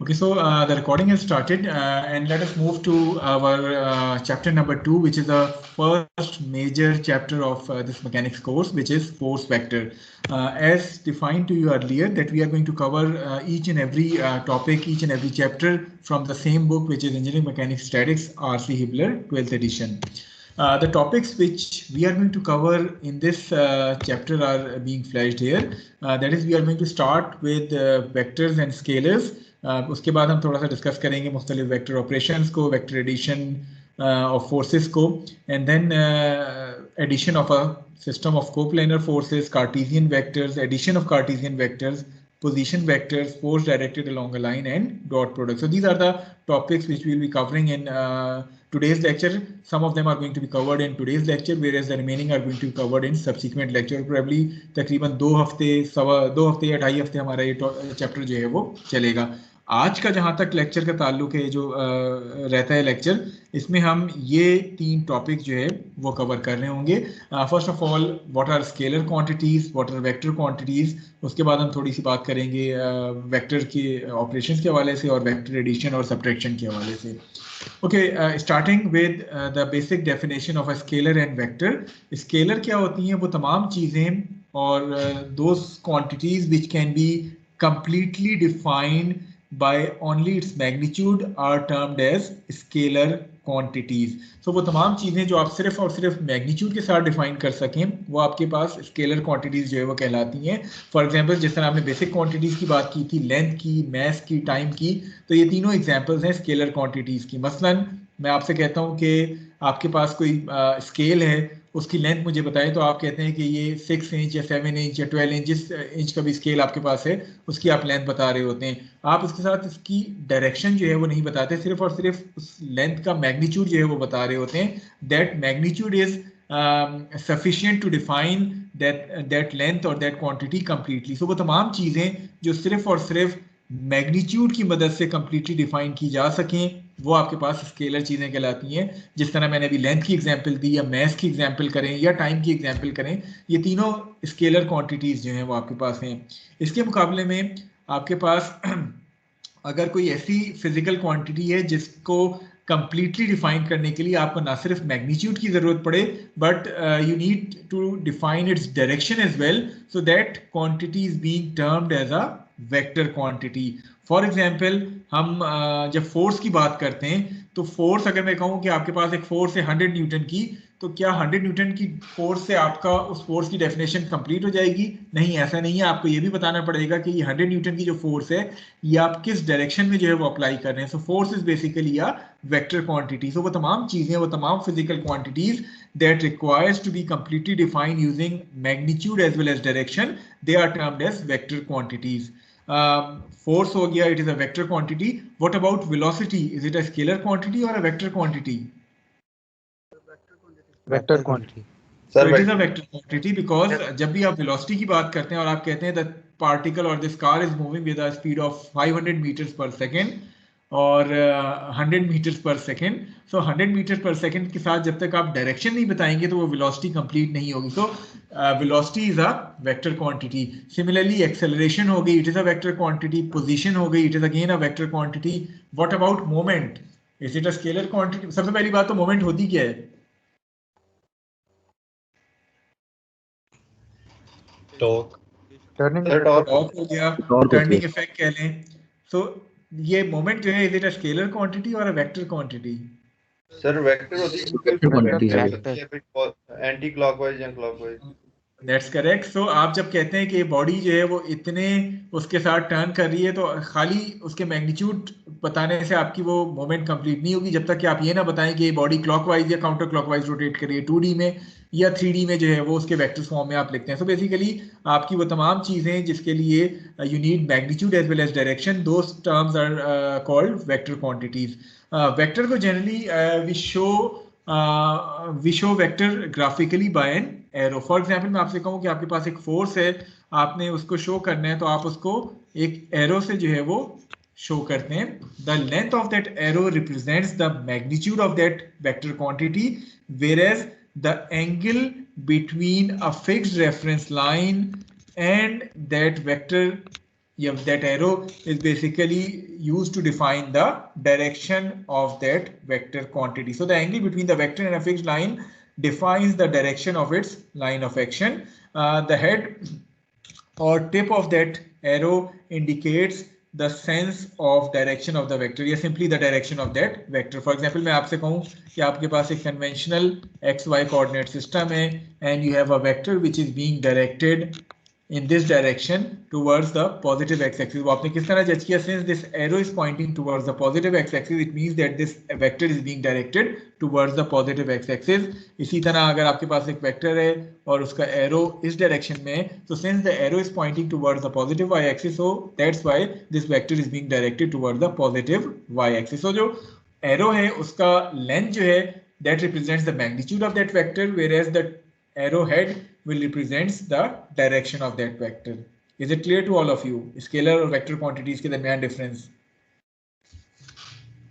Okay, so the recording has started and let us move to our chapter number 2, which is the first major chapter of this mechanics course, which is force vector. As defined to you earlier, that we are going to cover each and every topic, each and every chapter from the same book, which is Engineering Mechanics Statics, R.C. Hibbeler, 12th edition. The topics which we are going to cover in this chapter are being flashed here. That is, we are going to start with vectors and scalars. उसके बाद हम थोड़ा सा discuss करेंगे मुख्तलिफ vector operations को, vector addition of forces को, and then addition of a system of coplanar forces, Cartesian vectors, addition of Cartesian vectors, position vectors, force directed along a line, and dot product. So these are the topics which we will be covering in today's lecture. Some of them are going to be covered in today's lecture, whereas the remaining are going to be covered in subsequent lecture. Probably तकरीबन 2 हफ्ते या 2.5 हफ्ते हमारा ये chapter जो है वो चलेगा. आज का जहां तक लेक्चर का ताल्लुक है, जो रहता है लेक्चर, इसमें हम ये 3 टॉपिक जो है वो कवर कर रहे होंगे. First of all, what are scalar quantities, what are vector quantities. उसके बाद हम थोड़ी सी बात करेंगे वेक्टर के ऑपरेशंस के हवाले से और वेक्टर एडिशन और सब्ट्रैक्शन के हवाले से. Okay, starting with the basic definition of a scalar and vector. Scalar क्या होती हैं? वो तमाम चीजें और those quantities which can be completely defined by only its magnitude are termed as scalar quantities. So वो तमाम चीजें जो आप सिर्फ और सिर्फ मैग्नीट्यूड के साथ डिफाइन कर सकें, वो आपके पास स्केलर क्वांटिटीज जो है वो कहलाती हैं. फॉर एग्जांपल, जिस तरह आपने बेसिक क्वांटिटीज की बात की थी, लेंथ की, मास की, टाइम की, तो ये तीनों एग्जांपल्स हैं स्केलर क्वांटिटीज की. मसलन मैं आपसे कहता हूँ कि आपके पास कोई स्केल है, उसकी लेंथ मुझे बताएं, तो आप कहते हैं कि ये 6 इंच या 7 इंच या 12 इंच, जिस इंच का भी स्केल आपके पास है उसकी आप लेंथ बता रहे होते हैं. आप उसके साथ इसकी डायरेक्शन जो है वो नहीं बताते, सिर्फ और सिर्फ उस लेंथ का मैग्नीट्यूड जो है वो बता रहे होते हैं. That magnitude is sufficient to define that length or that quantity completely. So वो तमाम चीजें जो सिर्फ और सिर्फ मैग्नीट्यूड की मदद से कंप्लीटली डिफाइन की जा सकें, वो आपके पास स्केलर चीजें कहलाती हैं. जिस तरह मैंने अभी लेंथ की एग्जांपल दी, या मास की एग्जांपल करें, या टाइम की एग्जांपल करें, ये तीनों स्केलर क्वांटिटीज जो हैं वो आपके पास हैं. इसके मुकाबले में आपके पास अगर कोई ऐसी फिजिकल क्वांटिटी है जिसको कंप्लीटली डिफाइन करने के लिए आपको ना सिर्फ मैग्नीट्यूड की जरूरत पड़े, but you need to define its direction as well, so that quantity is being termed as a vector quantity. For example, हम जब फोर्स की बात करते हैं, तो फोर्स, अगर मैं कहूँ कि आपके पास एक फोर्स है 100 न्यूटन की, तो क्या 100 न्यूटन की फोर्स से आपका उस फोर्स की डेफिनेशन कंप्लीट हो जाएगी? नहीं, ऐसा नहीं है. आपको ये भी बताना पड़ेगा कि ये 100 न्यूटन की जो फोर्स है, ये आप किस डायरेक्शन में जो है वो अप्लाई कर रहे हैं. So force is basically a vector quantity. So वो तमाम चीजें, वो तमाम physical quantities that requires to be completely defined using magnitude as well as direction, they are termed as vector quantities. Force हो गया, it is a vector quantity. What about velocity? Is it a scalar quantity or a vector quantity? Vector quantity. So it is a vector quantity because जब भी आप velocity की बात करते हैं और आप कहते हैं that particle or this car is moving with a speed of 500 meters per second और 100 meters per second. So 100 meters per second के साथ जब तक आप डायरेक्शन नहीं बताएंगे तो वो वेलोसिटी कंप्लीट नहीं होगी. So velocity is a vector quantity. Similarly, acceleration हो गई, it is a vector quantity. Position हो गई, it is again a vector quantity. What about moment? Is it a scalar quantity? सबसे पहली बात तो moment होती क्या है? टॉर्क. Turning टॉर्क हो गया, टर्निंग इफेक्ट कह लें. So ये मोमेंट जो है, is it a scalar quantity और a vector quantity? Sir vector होती है, एंटी क्लॉकवाइज या क्लॉकवाइज. That's correct. सो आप जब कहते हैं कि ये बॉडी जो है वो इतने उसके साथ टर्न कर रही है, तो खाली उसके मैग्नीट्यूड बताने से आपकी वो मोमेंट कंप्लीट नहीं होगी जब तक कि आप ये ना बताएं कि ये बॉडी क्लॉकवाइज या काउंटर क्लॉकवाइज रोटेट कर रही है. 2D में या 3D में जो है वो उसके वेक्टर फॉर्म में आप लिखते हैं. सो बेसिकली आपकी वो तमाम चीजें जिसके लिए you need magnitude as well as direction, those terms are called vector quantities. Vector को generally we show vector graphically by an arrow. For example, मैं आपसे कहूँ कि आपके पास एक फोर्स है, आपने उसको शो करना है, तो आप उसको एक एरो से जो है वो शो करते हैं. The length of that arrow represents the magnitude of that vector quantity, whereas the angle between a fixed reference line and that vector that arrow is basically used to define the direction of that vector quantity. So the angle between the vector and a fixed line defines the direction of its line of action. The head or tip of that arrow indicates the sense of direction of the vector, या simply the direction of that vector. For example, मैं आपसे कहूँ कि आपके पास एक conventional XY coordinate system है and you have a vector which is being directed in this direction towards the positive x-axis. वो आपने किस तरह जज किया? Since this arrow is pointing towards the positive x-axis, it means that this vector is being directed towards the positive x-axis. इसी तरह अगर आपके पास एक vector है और उसका arrow इस direction में है, so since the arrow is pointing towards the positive y-axis, so that's why this vector is being directed towards the positive y-axis. So जो arrow है उसका length जो है that represents the magnitude of that vector, whereas the arrowhead will represents the direction of that vector. Is it clear to all of you? Scalar और vector quantities के दरमियान difference?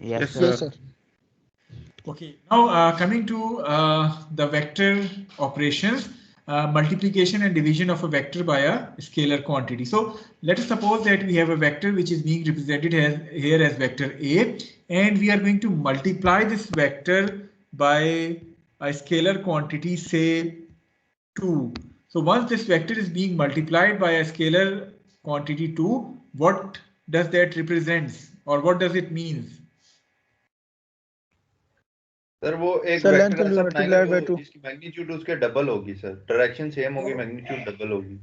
Yes, sir. Okay. Now coming to the vector operations, multiplication and division of a vector by a scalar quantity. So let us suppose that we have a vector which is being represented here as vector A, and we are going to multiply this vector by a scalar quantity, say 2. So once this vector is being multiplied by a scalar quantity 2, what does that represents or what does it means? Sir वो एक vector ऐसा बनाएंगे जिसकी magnitude उसके double होगी sir, direction same होगी, magnitude double होगी.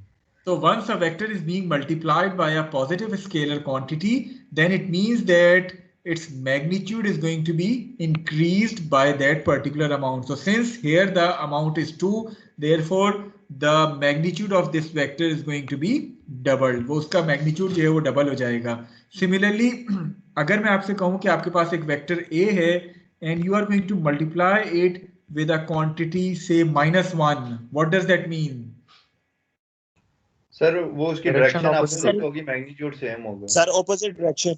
So once a vector is being multiplied by a positive scalar quantity, then it means that its magnitude is going to be increased by that particular amount. So since here the amount is 2, therefore the magnitude of this vector is going to be doubled. वो उसका magnitude जो है वो double हो जाएगा. Similarly, अगर मैं आपसे कहूँ कि आपके पास एक vector A है and you are going to multiply it with a quantity say -1, what does that mean? Sir वो उसकी डायरेक्शन अपोजिट होगी, मैग्नीट्यूड सेम होगा. Sir opposite direction.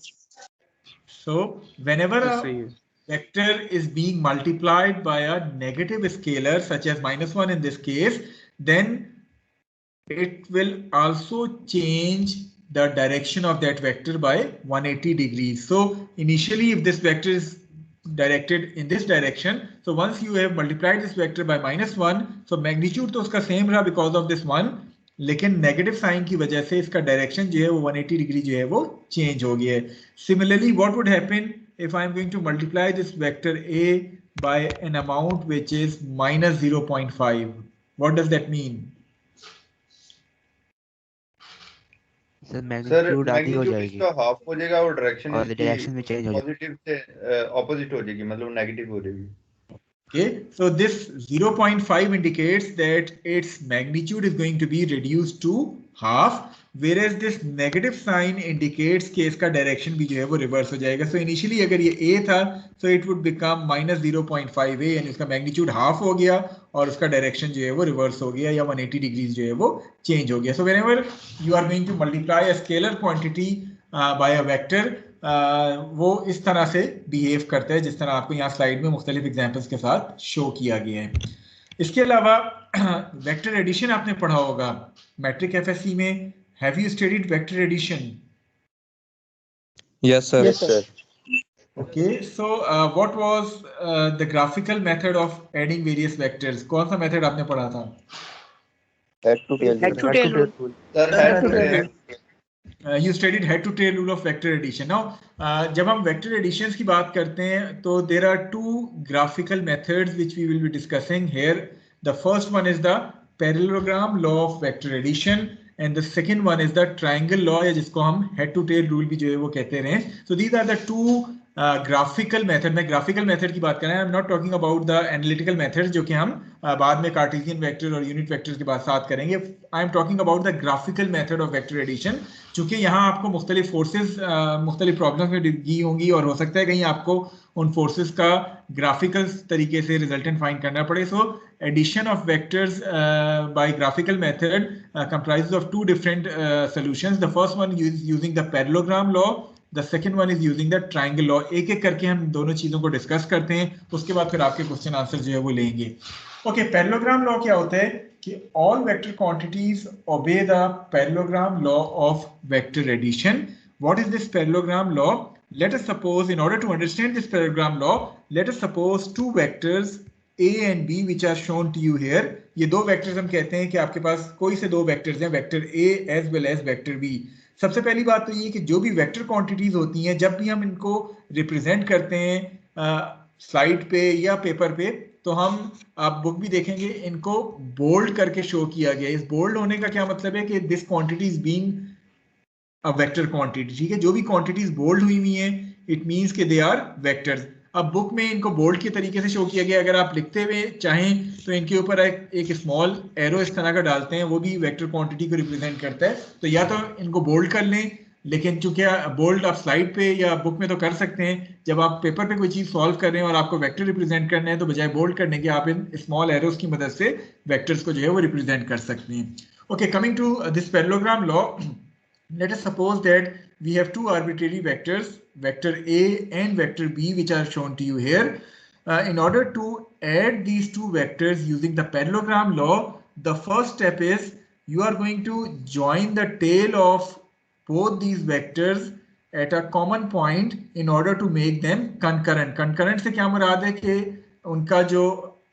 So whenever a vector is being multiplied by a negative scalar such as -1 in this case, then it will also change the direction of that vector by 180 degrees. So initially if this vector is directed in this direction, so once you have multiplied this vector by -1, so magnitude तो उसका same रहा because of this 1, लेकिन negative sign की वजह से इसका direction जो है वो 180 डिग्री जो है वो चेंज हो गया है. Similarly what would happen if I am going to multiply this vector a by an amount which is -0.5, what does that mean? Sir magnitude आधी हो जाएगी, इसका हाफ हो जाएगा और डायरेक्शन में चेंज हो जाएगी, पॉजिटिव से ऑपोजिट हो जाएगी, मतलब नेगेटिव हो जाएगी. Okay, so this 0.5 indicates that its magnitude is going to be reduced to half, whereas this negative sign indicates कि इसका direction भी जो है वो reverse हो जाएगा. So initially अगर ये A था, so it would become -0.5A यानी उसका magnitude half हो गया और उसका direction जो है वो reverse हो गया या 180 degrees जो है वो change हो गया. So whenever you are going to multiply a scalar quantity by a vector, वो इस तरह से बिहेव करता है जिस तरह आपको यहाँ स्लाइड में मुख्तलिफ एग्जांपल्स के साथ शो किया गया है. इसके अलावा वेक्टर एडिशन आपने पढ़ा होगा मैट्रिक एफएससी में. Have you studied vector addition? Yes sir. Yes, sir. Okay, so what was the graphical method of adding various vectors? कौन सा मेथड आपने पढ़ा था? Head to tail. Head to tail rule. Sir head to tail. You studied head to tail rule of vector addition. Now जब हम vector additions की बात करते हैं तो there are two graphical methods which we will be discussing here. The first one is the parallelogram law of vector addition and the second one is the triangle law, या जिसको हम head to tail rule भी जो है वो कहते रहे. So these are the two graphical method. मैं graphical method की बात कर रहा हूँ. I'm not talking about the analytical methods जो कि हम बाद में Cartesian vector और unit vectors के बाद साथ करेंगे. I am talking about the graphical method of vector addition. चूंकि यहाँ आपको मुख्तलिफ फोर्सेस मुख्तलिफ प्रॉब्लम्स में दी होंगी और हो सकता है कहीं आपको उन फोर्सेस का ग्राफिकल तरीके से रिजल्टेंट फाइंड करना पड़े. So addition of vectors by graphical method comprises of two different solutions. The first one is using the parallelogram law. The second one is using the triangle law. एक एक करके हम दोनों चीजों को डिस्कस करते हैं, उसके बाद फिर आपके क्वेश्चन आंसर जो है वो लेंगे. ओके, पैरेललोग्राम लॉ क्या होता है कि all vector quantities obey the parallelogram law of vector addition. What is this parallelogram law? Let us suppose, in order to understand this parallelogram law, let us suppose two vectors A and B which are shown to you here. ये दो vectors हम कहते हैं कि आपके पास कोई से दो vectors हैं, vector A as well as vector B. सबसे पहली बात तो ये कि जो भी vector quantities होती हैं, जब भी हम इनको represent करते हैं स्लाइड पे या पेपर पे, तो हम, आप बुक भी देखेंगे, इनको बोल्ड करके शो किया गया. इस बोल्ड होने का क्या मतलब है कि this quantity is being a vector quantity. ठीक है, जो भी क्वांटिटीज बोल्ड हुई हुई हैं, इट मींस कि दे आर वेक्टर्स. अब बुक में इनको बोल्ड के तरीके से शो किया गया. अगर आप लिखते हुए चाहें तो इनके ऊपर एक स्मॉल एरो इस तरह का डालते हैं, वो भी वेक्टर क्वांटिटी को रिप्रेजेंट करता है. तो या तो इनको बोल्ड कर लें, लेकिन चूंकि बोल्ड आप स्लाइड पे या बुक में तो कर सकते हैं, जब आप पेपर पे कोई चीज सॉल्व कर रहे हैं और आपको वेक्टर रिप्रेजेंट करना है तो बजाय बोल्ड करने के आप इन स्मॉल एरोस की मदद से वेक्टर्स को जो है वो रिप्रेजेंट कर सकते हैं. Okay, coming to this parallelogram law, let us suppose that we have two arbitrary vectors, vector A and vector B, which are shown to you here. In order to add these two vectors using the parallelogram law, the first step is you are going to join the tail of both these vectors at a common point in order to make them concurrent. Concurrent से क्या मुराद है कि उनका जो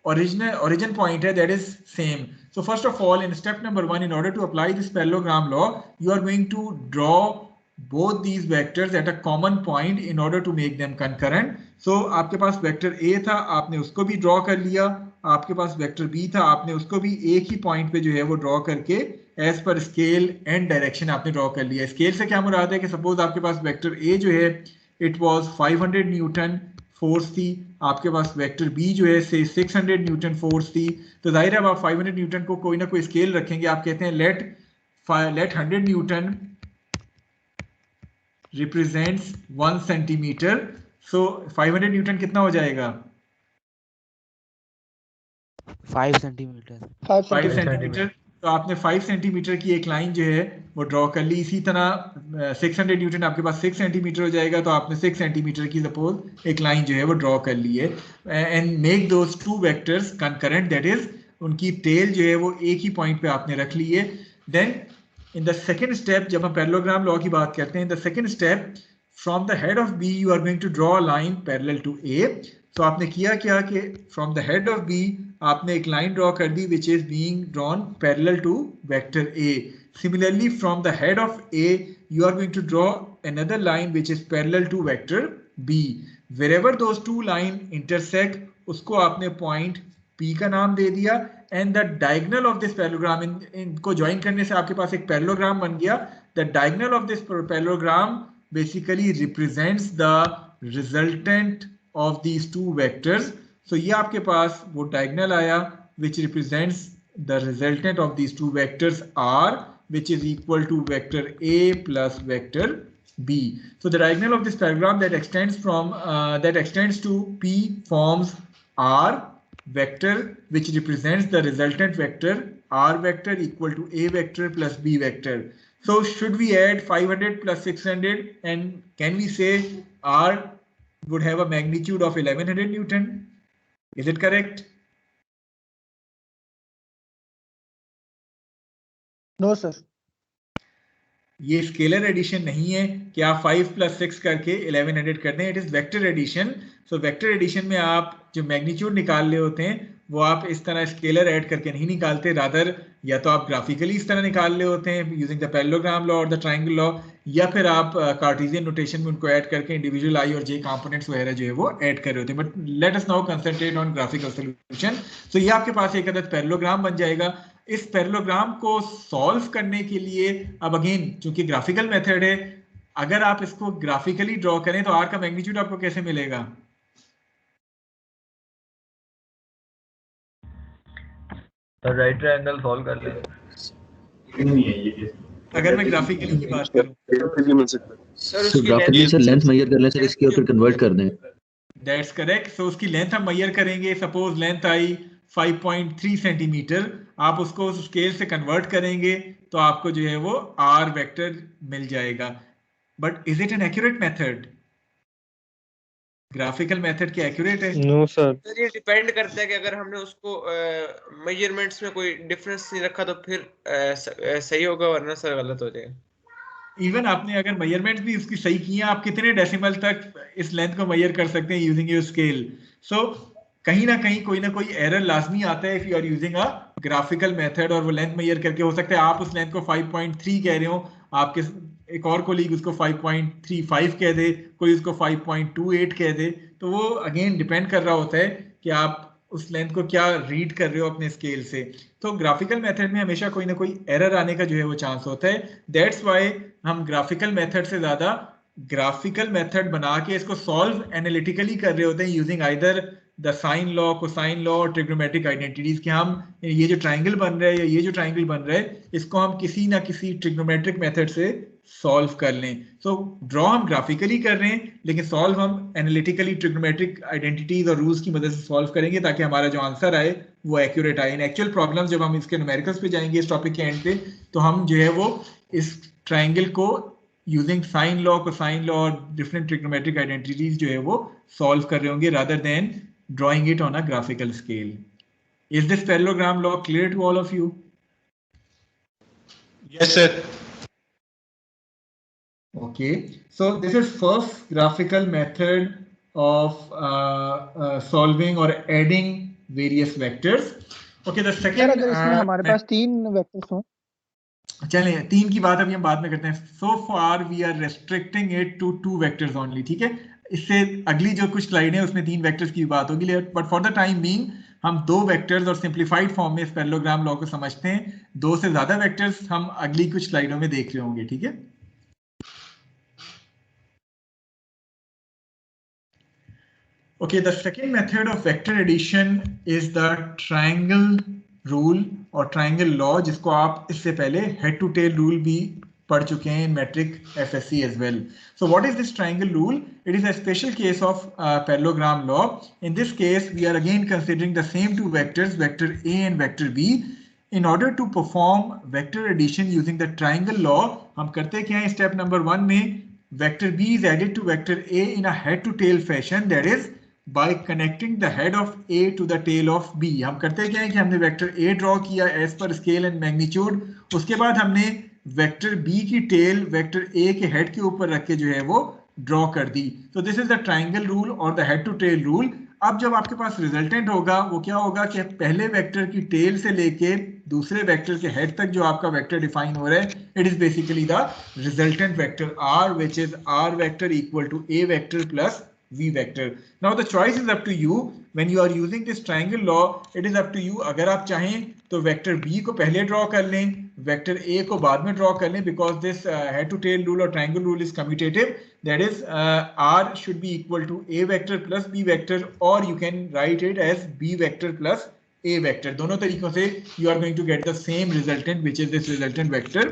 origin point है, that is same. So first of all, in step number 1, in order to apply this parallelogram law, you are going to draw both these vectors at a common point in order to make them concurrent. So आपके पास vector A था, आपने उसको भी draw कर लिया. आपके पास vector B था, आपने उसको भी एक ही पॉइंट पे जो है वो ड्रॉ करके as per scale and direction आपने ड्रॉ कर लिया. स्केल से क्या मुराद है कि सपोज आपके पास वेक्टर A जो है इट वाज 500 न्यूटन फोर्स थी, आपके पास वेक्टर B जो है से 600 न्यूटन फोर्स थी. तो जाहिर है आप 500 न्यूटन को कोई ना कोई स्केल रखेंगे. आप कहते हैं लेट 100 न्यूटन रिप्रेजेंट्स 1 सेंटीमीटर. सो 500 न्यूटन कितना हो जाएगा? 5 सेंटीमीटर. 5 सेंटीमीटर. तो आपने 5 सेंटीमीटर की एक लाइन जो है वो ड्रॉ कर ली. इसी तरह 600 न्यूटन आपके पास 6 सेंटीमीटर हो जाएगा, तो आपने 6 सेंटीमीटर की सपोज एक लाइन जो है वो ड्रॉ कर ली है. And make those two vectors concurrent, that is उनकी टेल जो है वो एक ही पॉइंट पे आपने रख ली है. Then in the second step, जब हम पैरेललोग्राम लॉ की बात करते हैं, in the second step from the head of B you are going to draw a line parallel to A. तो आपने किया क्या कि from the head of B आपने एक लाइन ड्रॉ कर दी which is being drawn parallel to vector A. Similarly from the head of A you are going to draw another line which is parallel to vector B. Wherever those two line intersect, उसको आपने point P का नाम दे दिया. And the diagonal of this parallelogram, इनको join करने से आपके पास एक parallelogram बन गया. The diagonal of this parallelogram basically represents the resultant of these two vectors. So ये आपके पास वो diagonal आया which represents the resultant of these two vectors R, which is equal to vector A plus vector B. So the diagonal of this parallelogram that extends to P forms R vector, which represents the resultant vector R vector equal to A vector plus B vector. So should we add 500 plus 600, and can we say R would have a magnitude of 1100 Newton? Is it correct? No sir. ये scalar addition नहीं है कि आप 5 + 6 करके 1100 कर दें. It is vector addition. So vector addition में आप जो मैग्नीट्यूड निकाल रहे होते हैं वो आप इस तरह स्केलर ऐड करके नहीं निकालते, रादर या तो आप ग्राफिकली इस तरह निकाल रहे होते हैं यूजिंग द पैरेललोग्राम लॉ और द ट्रायंगल लॉ, या फिर आप कार्टेशियन नोटेशन में उनको ऐड करके इंडिविजुअल आई और जे कंपोनेंट्स वगैरह जो है वो ऐड कर रहे होते हैं. But let us now concentrate on graphical solution. So ये आपके पास एक अदद पैरेललोग्राम बन जाएगा. इस पैरेललोग्राम को सॉल्व करने के लिए अब अगेन चूंकि ग्राफिकल मेथड है, अगर आप इसको ग्राफिकली ड्रॉ करें तो आर का मैग्नीट्यूड आपको कैसे मिलेगा? राइट ट्रायंगल सॉल्व कर ले. अगर मैं ग्राफिकली की बात करूं सर ग्राफिकली से लेंथ मेजर कर लें सर, इसकी और फिर कन्वर्ट कर दें. That's correct. सो उसकी लेंथ हम मेजर करेंगे. सपोज लेंथ आई 5.3 सेंटीमीटर. आप उसको उस स्केल से कन्वर्ट करेंगे तो आपको जो है वो आर वेक्टर मिल जाएगा. But is it an accurate method? Graphical method क्या एक्यूरेट है? No sir. सर ये डिपेंड करता है कि अगर हमने उसको मेजरमेंट्स में कोई डिफरेंस नहीं रखा तो फिर सही होगा, वरना सर गलत हो जाएगा। इवन आपने अगर मेजरमेंट भी उसकी सही की है, आप कितने डेसिमल तक इस लेंथ को मेजर कर सकते हैं यूजिंग योर स्केल? सो कहीं ना कहीं कोई ना कोई एरर लाजमी आता है if you are using a graphical method, और वो लेंथ मेजर करके हो सकता है आप उस लेंथ को 5.3 कह रहे हो, आपके एक और कोलीग उसको 5.35 कह दे, कोई उसको 5.28 कह दे, तो वो अगेन डिपेंड कर रहा होता है कि आप उस लेंथ को क्या रीड कर रहे हो अपने स्केल से। तो ग्राफिकल मेथड में हमेशा कोई ना कोई एरर आने का जो है वो चांस होता है। दैट्स वाई हम ग्राफिकल मेथड से ज्यादा ग्राफिकल मेथड बना के इसको सॉल्व एनालिटिकली कर रहे होते हैं using either the sine law, cosine law, trigonometric identities, कि हम ये जो ट्राइंगल बन रहा है या ये जो ट्राइंगल बन रहा है इसको हम किसी ना किसी ट्रिग्नोमेट्रिक मेथड से सॉल्व कर लें। सो ड्रॉ हम ग्राफिकली कर रहे हैं, लेकिन सॉल्व हम एनालिटिकली ट्रिग्नोमेट्रिक आइडेंटिटीज और रूल्स की मदद से सॉल्व करेंगे ताकि हमारा जो आंसर आए वो एक्यूरेट आए। इन एक्चुअल प्रॉब्लम जब हम इसके न्यूमेरिकल्स पे जाएंगे इस टॉपिक के एंड पे, तो हम जो है वो इस ट्राइंगल को using sine law, cosine law और डिफरेंट ट्रिग्नोमेट्रिक आइडेंटिटीज जो है वो सॉल्व कर रहे होंगे rather than drawing it on a graphical scale. Is this parallelogram law clear to all of you? Yes, sir. Okay, so this is first graphical method of solving or adding various vectors. Okay, the second अगर इसमें हमारे पास 3 vectors हों, चलिए 3 की बात अभी हम बाद में करते हैं। So far we are restricting it to 2 vectors only, ठीक है? इससे अगली जो कुछ स्लाइड है उसमें 3 वेक्टर्स की बात होगी, but for the time being हम 2 वेक्टर्स और सिंप्लीफाइड फॉर्म में इस पैरेललोग्राम लॉ को समझते हैं। 2 से ज्यादा वेक्टर्स हम अगली कुछ स्लाइडों में देख रहे होंगे, ठीक है? Okay, the second method of vector addition is the triangle rule or triangle law, जिसको आप इससे पहले head to tail rule भी पढ़ चुके हैं in metric FSC as well. So what is this triangle rule? It is a special case of parallelogram law. In this case, we are again considering the same 2 vectors, vector A and vector B. In order to perform vector addition using the triangle law, हम करते क्या हैं step number 1 में, vector B is added to vector A in a head to tail fashion, that is by connecting the head of A to the tail of B. हम करते क्या है कि हमने वेक्टर A ड्रॉ किया as per scale and magnitude, उसके बाद हमने वेक्टर B की टेल वेक्टर A के हेड के ऊपर रख के जो है वो ड्रॉ कर दी। तो this is the triangle rule और the head to tail rule. अब जब आपके पास रिजल्टेंट होगा वो क्या होगा कि पहले वेक्टर की टेल से लेके दूसरे वेक्टर के हेड तक जो आपका वेक्टर डिफाइन हो रहा है, it is basically the resultant vector R, which is R vector equal to A vector plus V vector. Now the choice is up to you. When you are using this triangle law, it is up to you. अगर आप चाहें तो vector B को पहले draw कर लें, vector A को बाद में ड्रॉ कर लें, because this head to tail rule or triangle rule is commutative. That is, R should be equal to A vector plus B vector, or you can write it as B vector plus A vector. दोनों तरीकों से you are going to get the same resultant, which is this resultant vector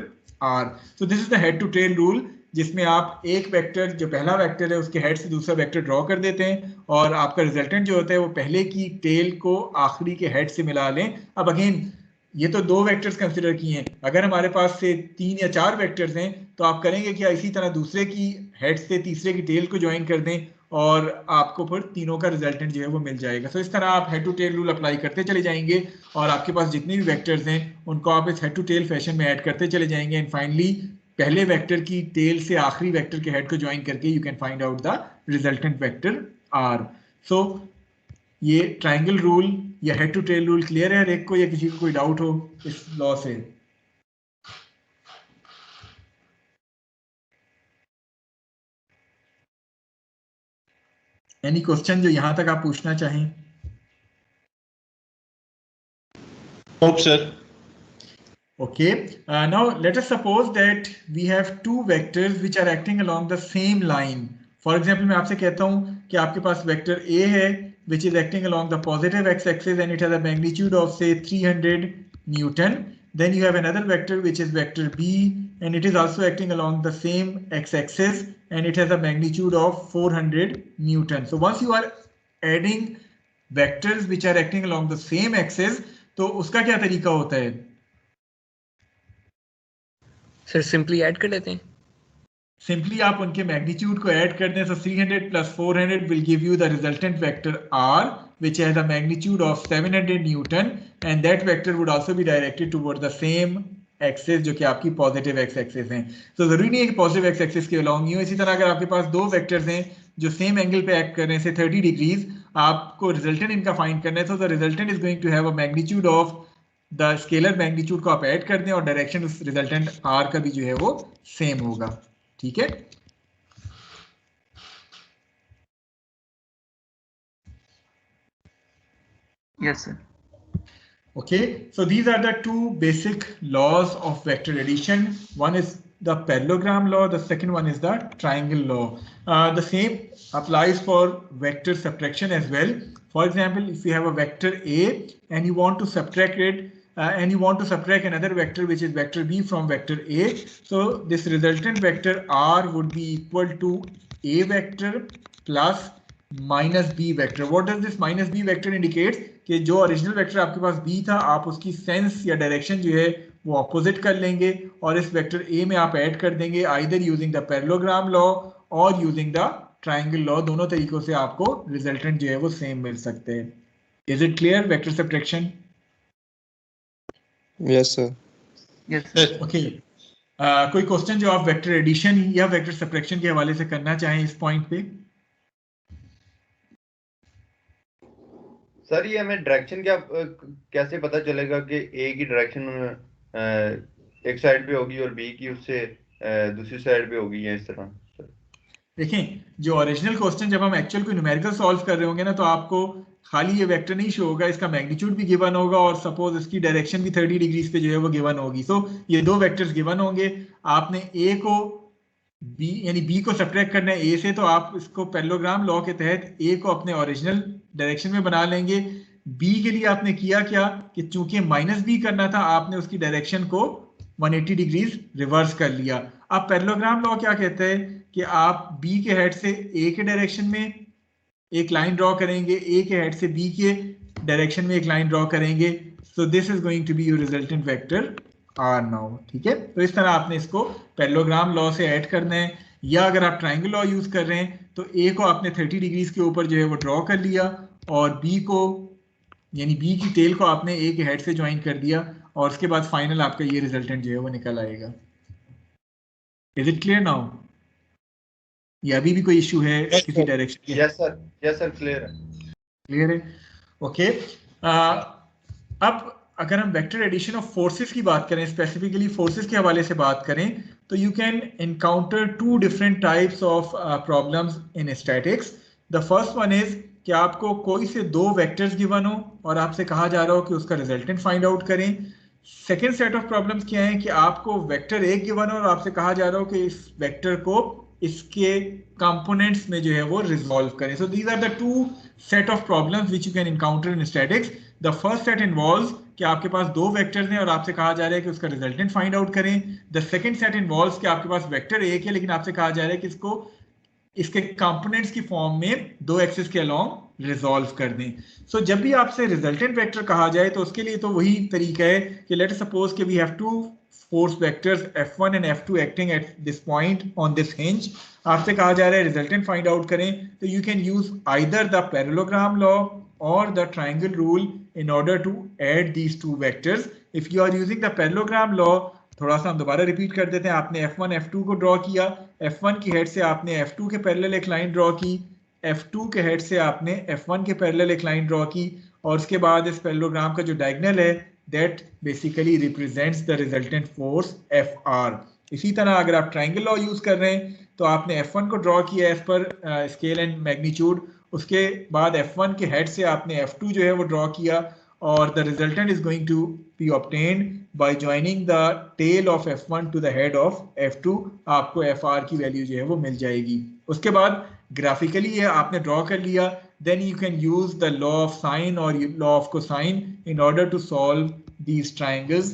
R. So this is the head to tail rule, जिसमें आप एक vector जो पहला vector है उसके हेड से दूसरा वेक्टर ड्रॉ कर देते हैं और आपका रिजल्टेंट जो होता है वो पहले की टेल को आखिरी के हेड से मिला लें। अब अगेन ये तो 2 वेक्टर्स कंसिडर किए हैं, अगर हमारे पास से 3 या 4 वेक्टर्स हैं तो आप करेंगे क्या, इसी तरह दूसरे की हेड से तीसरे की टेल को ज्वाइन कर दें और आपको फिर तीनों का रिजल्टेंट जो है वो मिल जाएगा। तो इस तरह आप head to tail rule apply करते चले जाएंगे और आपके पास जितने भी वेक्टर्स हैं उनको आप इस हेड टू टेल फैशन में ऐड करते चले जाएंगे एंड फाइनली पहले वेक्टर की टेल से आखिरी वेक्टर के हेड को ज्वाइन करके you can find out the resultant vector R. So ये ट्राइंगल रूल या head to tail rule clear है हर एक को, या किसी को कोई डाउट हो इस लॉ से? एनी क्वेश्चन जो यहां तक आप पूछना चाहें? Nope, sir. Okay, now let us suppose that we have 2 vectors which are acting along the same line. For example, मैं आपसे कहता हूं कि आपके पास वेक्टर A है which is acting along the positive x-axis and it has a magnitude of say 300 Newton. Then you have another vector which is vector B and it is also acting along the same x-axis and it has a magnitude of 400 Newton. So once you are adding vectors which are acting along the same axis, तो उसका क्या तरीका होता है? Sir simply add कर लेते हैं। Simply आप उनके मैग्नीट्यूड को ऐड कर दें, so 300 plus 400 will give you the resultant vector R, which has a magnitude of 700 Newton, and that vector would also be directed toward the same axis जो कि आपकी पॉजिटिव एक्स एक्सेस हैं। तो जरूरी नहीं है कि पॉजिटिव एक्स एक्सेस के अलॉन्ग ही हो। इसी तरह अगर आपके पास दो वेक्टर्स हैं जो सेम एंगल पे एक्ट कर रहे हैं, से 30 डिग्रीज, आपको रिजल्टेंट इनका फाइंड करना है, तो the resultant is going to have a magnitude of the scalar magnitude को आप ऐड कर दें और डायरेक्शन उस रिजल्टेंट आर का भी जो है वो सेम होगा। ठीक है, Yes, sir. okay, so these are the two basic laws of vector addition. One is the parallelogram law, the second one is the triangle law. The same applies for vector subtraction as well. For example, if you have a vector A and you want to subtract it and you want to subtract another vector which is vector B from vector A, so this resultant vector R would be equal to A vector plus minus B vector. What does this minus B vector indicate? कि जो original vector आपके पास B था, आप उसकी sense या direction जो है वो ऑपोजिट कर लेंगे और इस वेक्टर A में आप ऐड कर देंगे, either using the parallelogram law और यूजिंग द ट्रायंगल लॉ। दोनों तरीकों से आपको रिजल्टेंट जो है वो सेम मिल सकते हैं। Is it clear vector subtraction? Yes sir. Yes, sir. Okay, कोई क्वेश्चन जो आप वेक्टर एडिशन या वेक्टर सब्ट्रैक्शन के हवाले से करना चाहें इस पॉइंट पे? सर ये हमें डायरेक्शन क्या कैसे पता चलेगा कि ए की डायरेक्शन एक साइड पे होगी और बी की उससे दूसरी साइड पे होगी या इस तरह? देखें, जो ओरिजिनल क्वेश्चन जब हम एक्चुअल को न्यूमेरिकल सॉल्व कर रहे होंगे ना, तो आपको खाली ये वेक्टर नहीं शो होगा, इसका मैग्नीट्यूड भी गिवन होगा और सपोज इसकी डायरेक्शन भी 30 डिग्रीज पे जो है वो गिवन होगी। सो ये दो वेक्टर्स गिवन होंगे, आपने ए को बी यानी बी को सब्ट्रैक्ट करना है ए से, तो आप इसको पैरेललोग्राम लॉ के तहत ए को अपने ओरिजिनल डायरेक्शन में बना लेंगे। बी के लिए आपने किया क्या कि चूंकि माइनस बी करना था, आपने उसकी डायरेक्शन को 180 डिग्रीज रिवर्स कर लिया। अब पैरेललोग्राम लॉ क्या कहता है कि आप बी के हेड से ए के डायरेक्शन में एक लाइन ड्रॉ करेंगे, ए के हेड से बी के डायरेक्शन में एक लाइन ड्रॉ करेंगे। So this is going to be your resultant vector R now. ठीक है, तो इस तरह आपने इसको पैरेललोग्राम लॉ से ऐड करना है, या अगर आप ट्रायंगल लॉ यूज कर रहे हैं तो ए को आपने 30 डिग्रीज के ऊपर जो है वो ड्रॉ कर लिया और बी को यानी बी की टेल को आपने ए के हेड से ज्वाइन कर दिया और उसके बाद फाइनल आपका ये रिजल्टेंट जो है वो निकल आएगा। Is it clear now? या अभी भी कोई इशू है किसी डायरेक्शन के? यस सर, क्लियर है। क्लियर है, ओके। अब अगर हम वेक्टर एडिशन ऑफ फोर्सेस की बात करें, स्पेसिफिकली फोर्सेस के हवाले से बात करें, तो you can encounter two different types of problems in statics. The first one is कि आपको कोई से दो वेक्टर्स गिवन हो और आपसे कहा जा रहा हो कि उसका रिजल्टेंट फाइंड आउट करें। सेकेंड सेट ऑफ प्रॉब्लम्स क्या है कि आपको वेक्टर एक गिवन हो और आपसे कहा जा रहा हो कि इस वेक्टर को इसके कंपोनेंट्स में जो है वो रिजॉल्व करें। So these are the two set of problems which you can encounter in statics. The first set involves कि आपके पास दो वेक्टर्स हैं और आपसे कहा जा रहा है कि उसका रिजल्टेंट फाइंड आउट करें। द सेकंड सेट इन्वॉल्व्स कि आपके पास वेक्टर एक है लेकिन आपसे कहा जा रहा है कि इसको इसके कंपोनेंट्स की फॉर्म में दो एक्सिस के अलोंग रिजॉल्व कर दें। सो जब भी आपसे रिजल्टेंट वेक्टर कहा जाए तो उसके लिए तो वही तरीका है कि लेट अस सपोज कि we have two force vectors f1 and f2 acting at this point on this hinge. आपसे कहा जा रहा है रिजल्टेंट फाइंड आउट करें, तो you can use either the parallelogram law or the triangle rule in order to add these two vectors. If you are using the parallelogram law, थोड़ा सा हम दोबारा रिपीट कर देते हैं। आपने f1 f2 को ड्रॉ किया, f1 की हेड से आपने f2 के पैरेलल एक लाइन ड्रॉ की, f2 के हेड से आपने f1 के पैरेलल एक लाइन ड्रॉ की और उसके बाद इस पैरेललोग्राम का जो डायगोनल है that basically represents the resultant force Fr. इसी तरह अगर आप ट्रायंगल लॉ यूज कर रहे हैं तो आपने F1 को ड्रॉ किया as per scale and magnitude, उसके बाद F1 के हेड से आपने F2 जो है वो ड्रॉ किया और the resultant is going to be obtained by joining the tail of F1 to the head of F2. आपको Fr की वैल्यू जो है वो मिल जाएगी। उसके बाद ग्राफिकली ये आपने ड्रॉ कर लिया, then you can use the law of sine or law of cosine in order to solve these triangles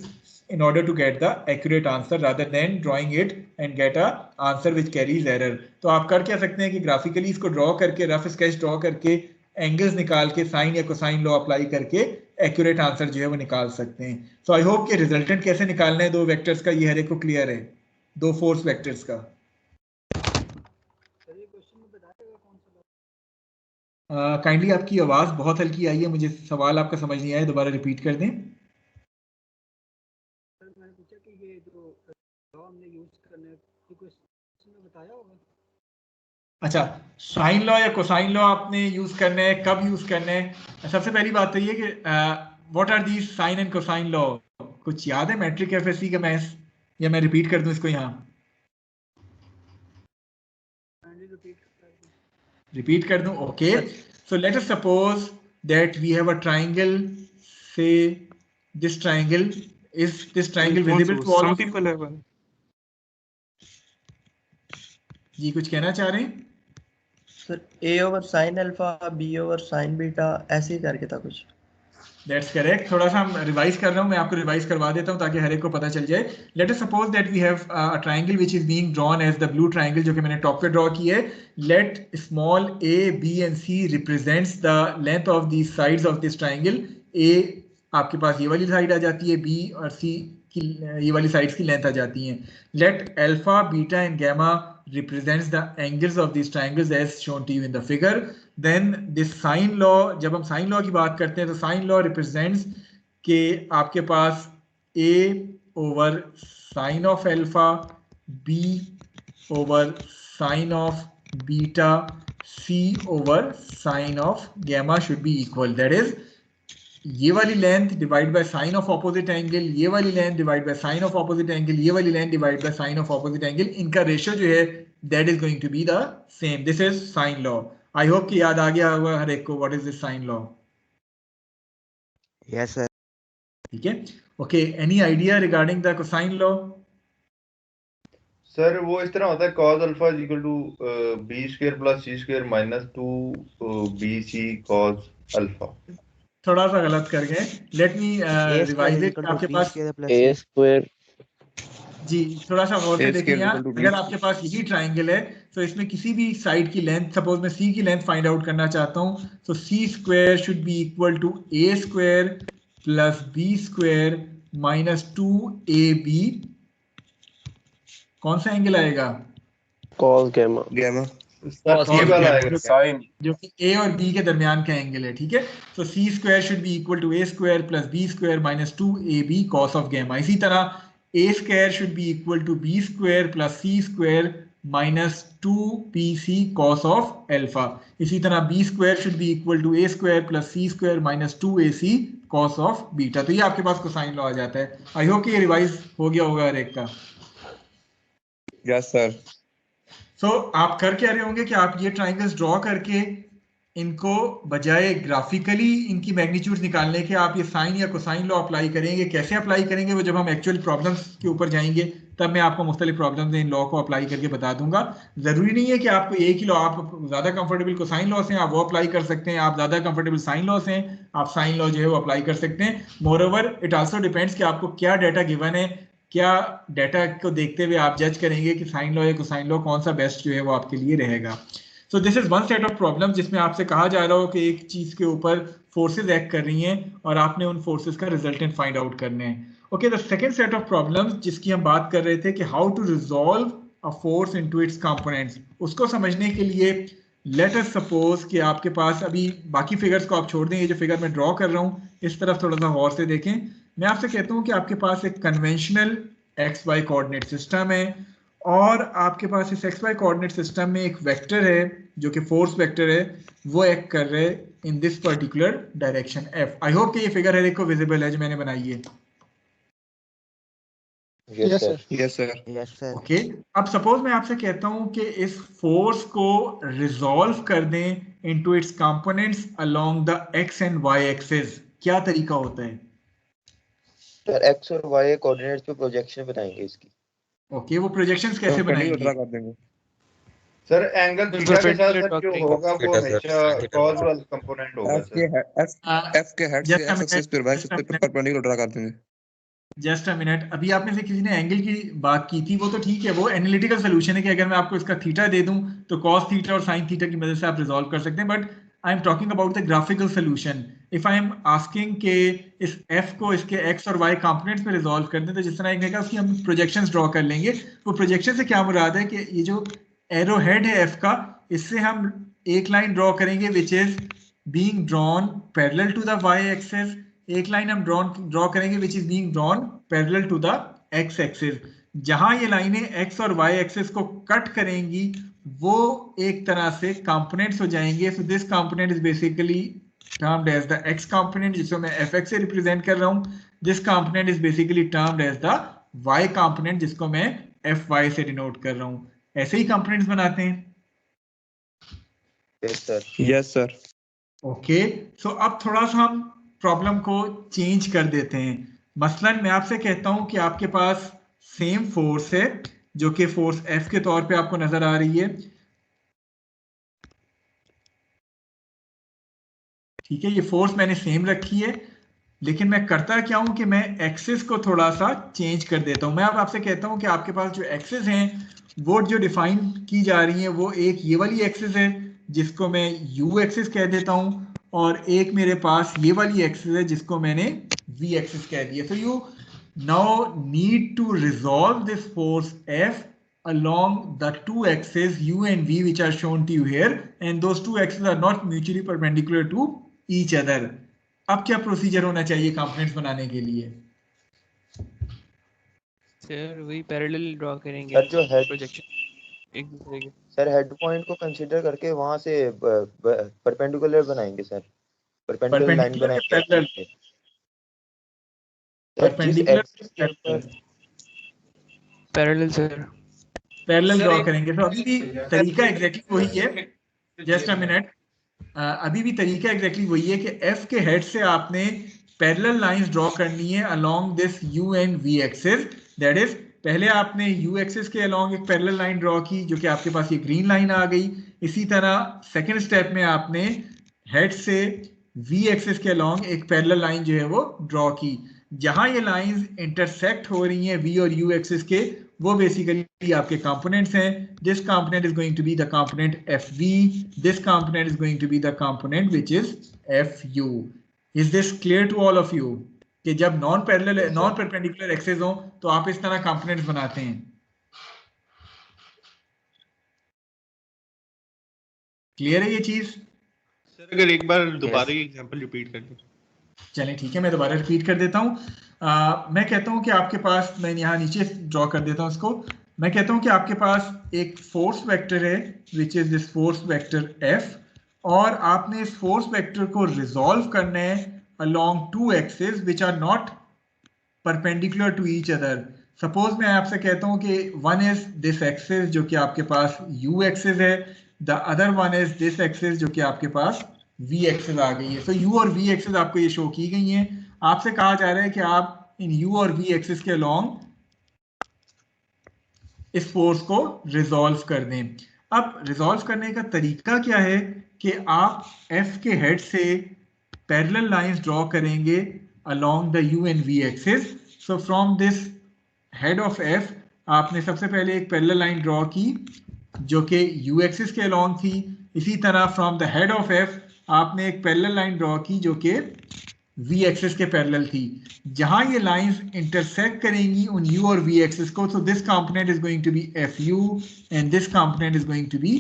in order to get the accurate answer rather than drawing it and get a answer which carries error. तो आप कर क्या सकते हैं कि graphically इसको draw करके rough sketch draw करके एंगल्स निकाल के साइन या कोसाइन लॉ अप्लाई करके एक्यूरेट आंसर जो है वो निकाल सकते हैं। सो आई होप कि रिजल्टेंट कैसे निकालना है दो वेक्टर्स का ये हर एक को क्लियर है, दो फोर्स वेक्टर्स का। काइंडली आपकी आवाज बहुत हल्की आई है, मुझे सवाल आपका समझ नहीं आया, दोबारा रिपीट कर दें। मैंने पूछा कि ये जो लॉ हमने यूज करने की क्वेश्चन में बताया होगा। अच्छा, साइन लॉ या कोसाइन लॉ आपने यूज करना है, कब यूज करना है? सबसे पहली बात तो ये कि what are these sine and cosine law? कुछ याद है मैट्रिक एफएससी का मैथ्स, या मैं रिपीट कर दूं इसको? यहाँ रिपीट कर दूं? Okay, so let us suppose that we have a triangle, say this triangle, is this triangle visible to all of you? जी कुछ कहना चाह रहे हैं? Sir a over sine alpha b over sign beta ऐसे ही करके था कुछ। That's correct. थोड़ा सा हम रिवाइज कर रहा हूँ, मैं आपको रिवाइज करवा देता हूँ ताकि हर एक को पता चल जाए। Let us suppose that we have a triangle which is being drawn as the blue triangle, जो कि मैंने टॉप पे ड्रॉ की है। Let small a, b and c represents the length of these sides of this triangle. a आपके पास ये वाली side आ जाती है, b और c की ये वाली साइड्स की लेंथ आ जाती हैं। Let alpha, beta and gamma represents the angles of these triangles as shown to you in the figure. Then this sine law, जब हम sine law की बात करते हैं तो sine law represents कि आपके पास a over sine of alpha, b over sine of beta, c over sine of gamma should be equal. That is, ये वाली length divide by sine of opposite angle, ये वाली length divide by sine of opposite angle, ये वाली length divide by sine of opposite angle, इनका ratio जो है that is going to be the same. This is sine law. I hope कि याद आ गया होगा हर एक को what is this sine law. Yes sir. ठीक है, okay. Any idea regarding the cosine law? Sir वो इस तरह होता है cos alpha is equal to b square plus c square minus 2bc cos alpha. थोड़ा सा गलत कर गए. Let me revise it. आपके पास a स्क्वायर, जी थोड़ा सा गौर से देखिए यहाँ, अगर आपके पास यही ट्राइंगल है तो इसमें किसी भी साइड की लेंथ, सपोज मैं c की लेंथ फाइंड आउट करना चाहता हूँ, तो c square should be equal to a square plus b square minus 2ab. कौन सा एंगल आएगा? cos gamma. जो कि a और b के दरमियान का एंगल है. ठीक है, तो c square should be equal to a square plus b square minus 2ab cos of gamma. इसी तरह a square should be equal to b square plus c square minus 2bc cos of alpha. इसी तरह b square should be equal to a square plus c square minus 2ac cos of beta. तो ये आपके पास cosine law आ जाता है. आई hope कि ये revise हो गया होगा हर एक का. Yes sir. सो आप कर क्या रहे होंगे कि आप ये ट्राइंगल्स ड्रॉ करके इनको बजाय ग्राफिकली इनकी मैग्नीट्यूड्स निकालने के आप ये साइन या कोसाइन लॉ अप्लाई करेंगे. कैसे अप्लाई करेंगे वो जब हम एक्चुअल प्रॉब्लम्स के ऊपर जाएंगे तब मैं आपको मुख्तलिफ प्रॉब्लम्स इन लॉ को अप्लाई करके बता दूंगा. जरूरी नहीं है कि आपको एक ही लॉ, आप ज्यादा कंफर्टेबल कोसाइन लॉ से आप वो अप्लाई कर सकते हैं, आप ज्यादा कंफर्टेबल साइन लॉ से आप साइन लॉ जो है वो अप्लाई कर सकते हैं. मोरओवर इट आल्सो डिपेंड्स कि आपको क्या डाटा गिवन है, क्या डाटा को देखते हुए आप जज करेंगे कि साइन लॉ या कोसाइन लॉ कौन सा बेस्ट जो है वो आपके लिए रहेगा. सो this is one set of problem जिसमें आपसे कहा जा रहा हो कि एक चीज के ऊपर फोर्सेस एक्ट कर रही हैं और आपने उन फोर्सेस का रिजल्टेंट फाइंड आउट करने हैं. Okay, the second set of problems जिसकी हम बात कर रहे थे कि how to resolve a force into its components, उसको समझने के लिए लेट अस सपोज कि आपके पास, अभी बाकी फिगर्स को आप छोड़ दें, ये जो फिगर मैं ड्रॉ कर रहा हूँ इस तरफ थोड़ा सा गौर से देखें. मैं आपसे कहता हूँ कि आपके पास एक conventional x y coordinate system है और आपके पास इस एक्स वाई कोऑर्डिनेट सिस्टम में एक वेक्टर है जो कि फोर्स वेक्टर है, वो एक्ट कर रहे हैं in this particular direction F. I hope कि ये फिगर हर एक को विजिबल है जो मैंने बनाई है. Yes sir. Yes sir. Yes sir. Okay, अब सपोज मैं आपसे कहता हूं कि इस फोर्स को रिजॉल्व कर दें into its components along the x and y axis. क्या तरीका होता है? सर x और y कोऑर्डिनेट्स पे प्रोजेक्शन बनाएंगे इसकी. ओके, वो प्रोजेक्शंस कैसे बनाएंगे? कर देंगे सर एंगल थीटा के साथ सर जो होगा वो हमेशा cos वाला कंपोनेंट होगा सर. एफ के हेड से एक्स एक्सिस पर वाई एक्सिस पे परपेंडिकुलर ड्रा कर देंगे. जस्ट अ मिनट, अभी आप में से किसी ने एंगल की बात की थी, वो तो ठीक है, वो एनालिटिकल सोल्यूशन है कि अगर मैं आपको इसका थीटा दे दूं तो cos थीटा और sin थीटा की मदद से आप रिजॉल्व कर सकते हैं. But I am talking about the graphical solution. If I am asking के इस f को इसके x और y कंपोनेंट्स में रिजॉल्व कर दें, तो जिस तरह एक जगह उसकी हम प्रोजेक्शंस ड्रॉ कर लेंगे. वो प्रोजेक्शन से क्या मुराद है कि ये जो एरो हेड है f का, इससे हम एक लाइन ड्रॉ करेंगे which is being drawn parallel to the y axis, एक लाइन हम ड्रॉ करेंगे which is being drawn parallel to the x axis. जहां ये लाइनें x और y एक्सिस को कट करेंगी वो एक तरह से कंपोनेंट्स हो जाएंगे। So this component is basically termed as the x component, जिसको मैं fx से रिप्रेजेंट कर रहा हूं। This component is basically termed as the y component, जिसको मैं fy से डिनोट कर रहा हूं। ऐसे ही कंपोनेंट्स बनाते हैं। Yes sir. ओके, सो अब थोड़ा सा हम प्रॉब्लम को चेंज कर देते हैं। मसलन मैं आपसे कहता हूं कि आपके पास सेम फोर्स है जो कि फोर्स F के तौर पे आपको नजर आ रही है। ठीक है, ये फोर्स मैंने सेम रखी है, लेकिन मैं करता क्या हूं कि मैं एक्सिस को थोड़ा सा चेंज कर देता हूं। मैं अब आपसे कहता हूं कि आपके पास जो एक्सिस हैं वो जो डिफाइन की जा रही है वो एक ये वाली एक्सिस है जिसको मैं U एक्सिस कह देता हूं, और एक मेरे पास ये वाली एक्सिस है जिसको मैंने V एक्सिस कह दिया। So you now need to resolve this force F along the two axes U and V which are shown to you here, and those two axes are not mutually perpendicular to each other. अब क्या procedure होना चाहिए components बनाने के लिए? Sir वही parallel draw करेंगे sir जो हेड प्रोजेक्शन एक दूसरे के। सर हेड पॉइंट को कंसीडर करके वहां से परपेंडिकुलर बनाएंगे सर, परपेंडिकुलर लाइन बनाएंगे। पैरेलल सर, पैरेलल ड्रॉ करेंगे। तो अभी भी तरीका एग्जैक्टली वही है। जस्ट अ मिनट, अभी भी तरीका एग्जैक्टली वही है कि F के हेड से आपने पैरेलल लाइंस ड्रॉ करनी है along this U and V axis. That is पहले आपने U एक्सिस के अलोंग एक पैरेलल लाइन ड्रॉ की जो कि आपके पास ये ग्रीन लाइन आ गई। इसी तरह सेकंड स्टेप में आपने हेड से V एक्सिस के अलोंग एक पैरेलल लाइन जो है वो ड्रॉ की। जहां ये लाइंस इंटरसेक्ट हो रही हैं V और U एक्सिस के, वो बेसिकली आपके कंपोनेंट्स हैं। This component is going to be the component FV, this component is going to be the component which is FU। Is this clear to all of you कि जब non perpendicular axis हो तो आप इस तरह components बनाते हैं? Clear है ये चीज? सर अगर एक बार दोबारा ये एग्जांपल रिपीट कर दें। चलें ठीक है, मैं दोबारा रिपीट कर देता हूँ। मैं कहता हूँ कि आपके पास, मैं यहाँ नीचे ड्रॉ कर देता हूँ इसको। मैं कहता हूँ कि आपके पास एक फोर्स वेक्टर है which is this force vector F, और आपने इस फोर्स वेक्टर को रिजॉल्व करना है along two axis which are not perpendicular to each other. Suppose मैं आपसे कहता हूँ कि वन इज दिस एक्सिस जो कि आपके पास U एक्सिस है, the other one is this axis जो कि आपके पास V एक्सिस आ गई है। सो U और V एक्सिस आपको ये शो की गई हैं। आपसे कहा जा रहा है कि आप इन U और V एक्सिस के अलोंग इस फोर्स को रिजॉल्व कर दें। अब रिजॉल्व करने का तरीका क्या है कि आप F के हेड से पैरेलल लाइंस ड्रॉ करेंगे along the U and V axis. So from this head of F आपने सबसे पहले एक पैरेलल लाइन ड्रॉ की जो कि U एक्सिस के अलोंग थी। इसी तरह from the head of F आपने एक पैरेलल लाइन ड्रॉ की जो कि V एक्सिस के पैरेलल थी। जहां ये लाइंस इंटरसेक्ट करेंगी उन U और V एक्सिस को, so this component is going to be FU and this component is going to be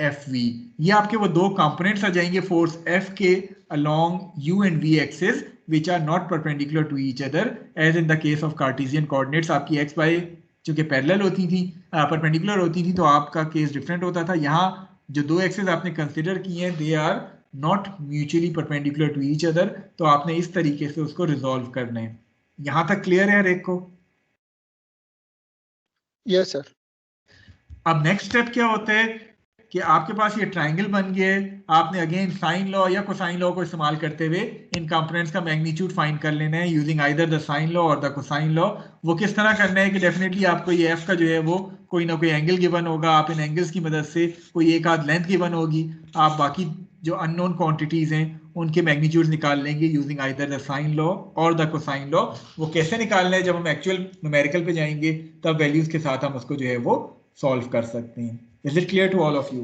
FV। ये आपके वो दो कंपोनेंट्स आ जाएंगे फोर्स F के along U and V axis which are not perpendicular to each other as in the case of Cartesian coordinates। आपकी x y चूंकि parallel होती थी, परपेंडिकुलर होती थी, तो आपका केस डिफरेंट होता था। यहाँ जो दो एक्सिस आपने कंसिडर किए हैं they are not mutually perpendicular to each other, तो आपने इस तरीके से उसको रिजॉल्व करना है। यहां तक क्लियर है हर एक को? Yes sir. अब नेक्स्ट स्टेप क्या होता है कि आपके पास ये ट्राइंगल बन गया है। आपने अगेन साइन लॉ या कोसाइन लॉ को इस्तेमाल करते हुए इन कंपोनेंट्स का मैग्नीट्यूड फाइंड कर लेना है using either the sine law और द कोसाइन लॉ। वो किस तरह करना है कि डेफिनेटली आपको ये F का जो है वो कोई ना कोई एंगल गिवन होगा। आप इन एंगल्स की मदद से कोई एक आध लेंथ गिवन होगी, आप बाकी जो अननोन क्वांटिटीज हैं उनके मैग्नीट्यूड्स निकाल लेंगे using either the sine law और द कोसाइन लॉ। वो कैसे निकालना है, जब हम एक्चुअल न्यूमेरिकल पे जाएंगे तब वैल्यूज के साथ हम उसको जो है वो सॉल्व कर सकते हैं। Is it clear to all of you?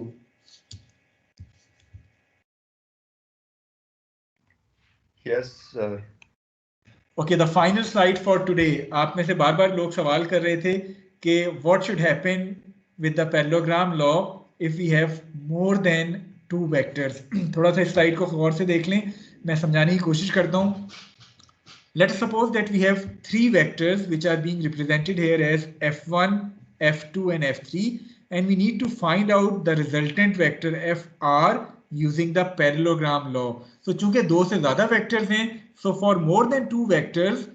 Yes sir. Okay, the final slide for today. आप में से बार बार लोग सवाल कर रहे थे कि what should happen with the parallelogram law if we have more than two vectors. थोड़ा सा स्लाइड को गौर से देख लें, मैं समझाने की कोशिश करता हूँ। Let us suppose that we have three vectors which are being represented here as f1, f2 and f3, and we need to find out the resultant vector fr using the parallelogram law. So चूंकि दो से ज्यादा vectors हैं, so for more than two vectors